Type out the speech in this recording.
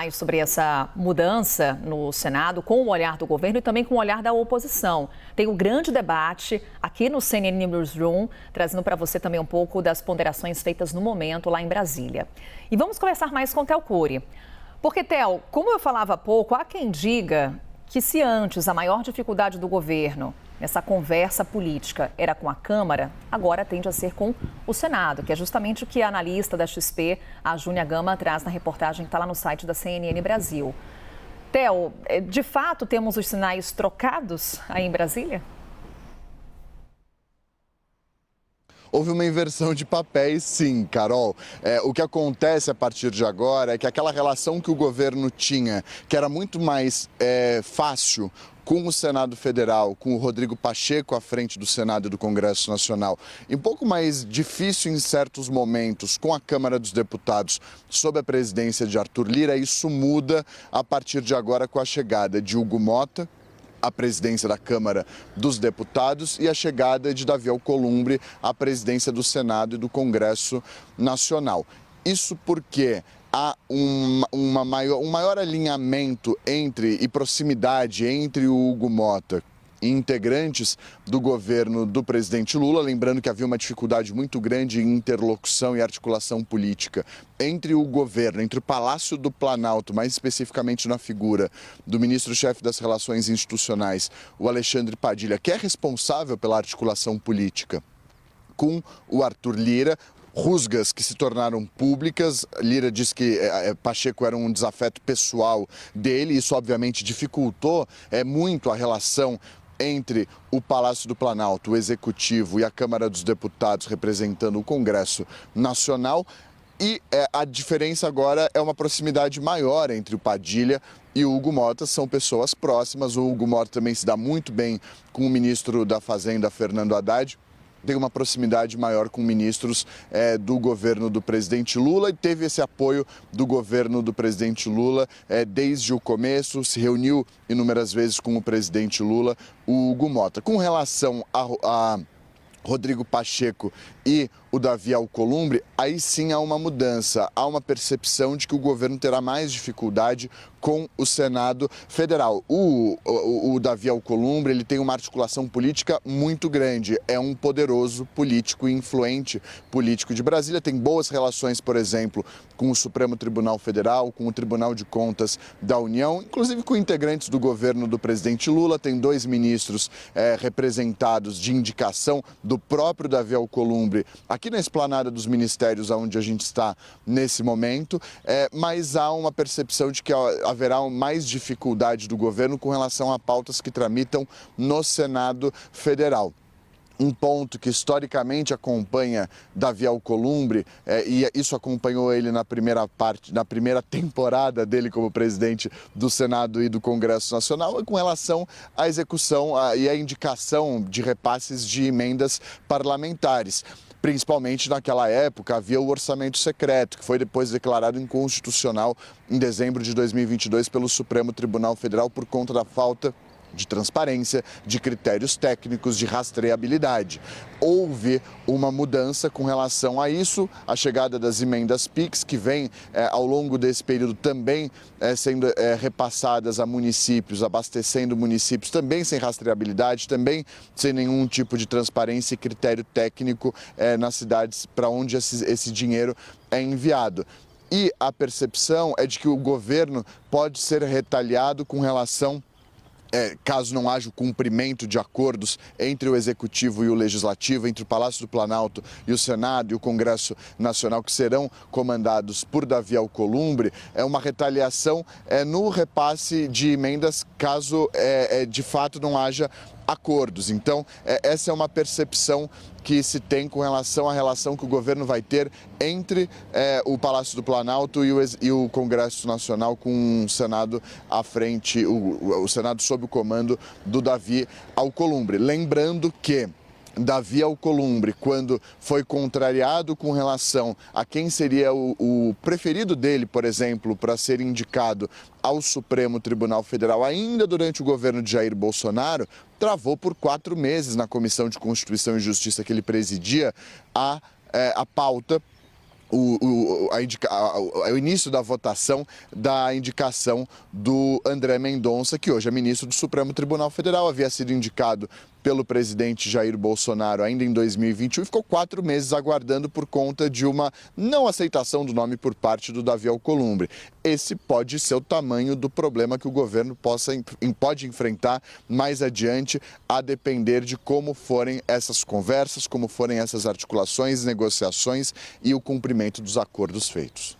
Mais sobre essa mudança no Senado, com o olhar do governo e também com o olhar da oposição. Tem um grande debate aqui no CNN Newsroom, trazendo para você também um pouco das ponderações feitas no momento lá em Brasília. E vamos conversar mais com Théo Cury. Porque, Théo, como eu falava há pouco, há quem diga que se antes a maior dificuldade do governo nessa conversa política era com a Câmara, agora tende a ser com o Senado, que é justamente o que a analista da XP, a Júnia Gama, traz na reportagem que está lá no site da CNN Brasil. Théo, de fato temos os sinais trocados aí em Brasília? Houve uma inversão de papéis, sim, Carol. O que acontece a partir de agora é que aquela relação que o governo tinha, que era muito mais fácil com o Senado Federal, com o Rodrigo Pacheco à frente do Senado e do Congresso Nacional, e um pouco mais difícil em certos momentos com a Câmara dos Deputados sob a presidência de Arthur Lira, isso muda a partir de agora com a chegada de Hugo Motta à presidência da Câmara dos Deputados e a chegada de Davi Alcolumbre à presidência do Senado e do Congresso Nacional. Isso porque há um maior alinhamento e proximidade entre o Hugo Motta e integrantes do governo do presidente Lula, lembrando que havia uma dificuldade muito grande em interlocução e articulação política entre o governo, entre o Palácio do Planalto, mais especificamente na figura do ministro-chefe das Relações Institucionais, o Alexandre Padilha, que é responsável pela articulação política, com o Arthur Lira. Rusgas que se tornaram públicas. Lira diz que Pacheco era um desafeto pessoal dele, isso obviamente dificultou muito a relação entre o Palácio do Planalto, o Executivo, e a Câmara dos Deputados, representando o Congresso Nacional. E a diferença agora é uma proximidade maior entre o Padilha e o Hugo Motta, são pessoas próximas. O Hugo Motta também se dá muito bem com o ministro da Fazenda, Fernando Haddad. Tem uma proximidade maior com ministros do governo do presidente Lula e teve esse apoio do governo do presidente Lula desde o começo, se reuniu inúmeras vezes com o presidente Lula, o Hugo Motta. Com relação a Rodrigo Pacheco e o Davi Alcolumbre, aí sim há uma mudança, há uma percepção de que o governo terá mais dificuldade com o Senado Federal. O Davi Alcolumbre, ele tem uma articulação política muito grande, é um poderoso político e influente político de Brasília, tem boas relações, por exemplo, com o Supremo Tribunal Federal, com o Tribunal de Contas da União, inclusive com integrantes do governo do presidente Lula, tem 2 ministros representados de indicação do próprio Davi Alcolumbre aqui na esplanada dos ministérios onde a gente está nesse momento, mas há uma percepção de que haverá mais dificuldade do governo com relação a pautas que tramitam no Senado Federal. Um ponto que historicamente acompanha Davi Alcolumbre, e isso acompanhou ele na primeira temporada dele como presidente do Senado e do Congresso Nacional, é com relação à execução e à indicação de repasses de emendas parlamentares. Principalmente naquela época havia o orçamento secreto, que foi depois declarado inconstitucional em dezembro de 2022 pelo Supremo Tribunal Federal por conta da falta de transparência, de critérios técnicos, de rastreabilidade. Houve uma mudança com relação a isso, a chegada das emendas PIX, que vem ao longo desse período também sendo repassadas a municípios, abastecendo municípios também sem rastreabilidade, também sem nenhum tipo de transparência e critério técnico nas cidades para onde esse dinheiro é enviado. E a percepção é de que o governo pode ser retaliado com relação caso não haja o cumprimento de acordos entre o Executivo e o Legislativo, entre o Palácio do Planalto e o Senado e o Congresso Nacional, que serão comandados por Davi Alcolumbre, é uma retaliação no repasse de emendas caso de fato não haja acordos. Então, essa é uma percepção que se tem com relação à relação que o governo vai ter entre o Palácio do Planalto e o Congresso Nacional, com o Senado à frente, o Senado sob o comando do Davi Alcolumbre. Lembrando que Davi Alcolumbre, quando foi contrariado com relação a quem seria o preferido dele, por exemplo, para ser indicado ao Supremo Tribunal Federal, ainda durante o governo de Jair Bolsonaro, travou por 4 meses na Comissão de Constituição e Justiça que ele presidia a pauta o início da votação da indicação do André Mendonça, que hoje é ministro do Supremo Tribunal Federal, havia sido indicado pelo presidente Jair Bolsonaro ainda em 2021 e ficou 4 meses aguardando por conta de uma não aceitação do nome por parte do Davi Alcolumbre. Esse pode ser o tamanho do problema que o governo pode enfrentar mais adiante, a depender de como forem essas conversas, como forem essas articulações, negociações e o cumprimento dos acordos feitos.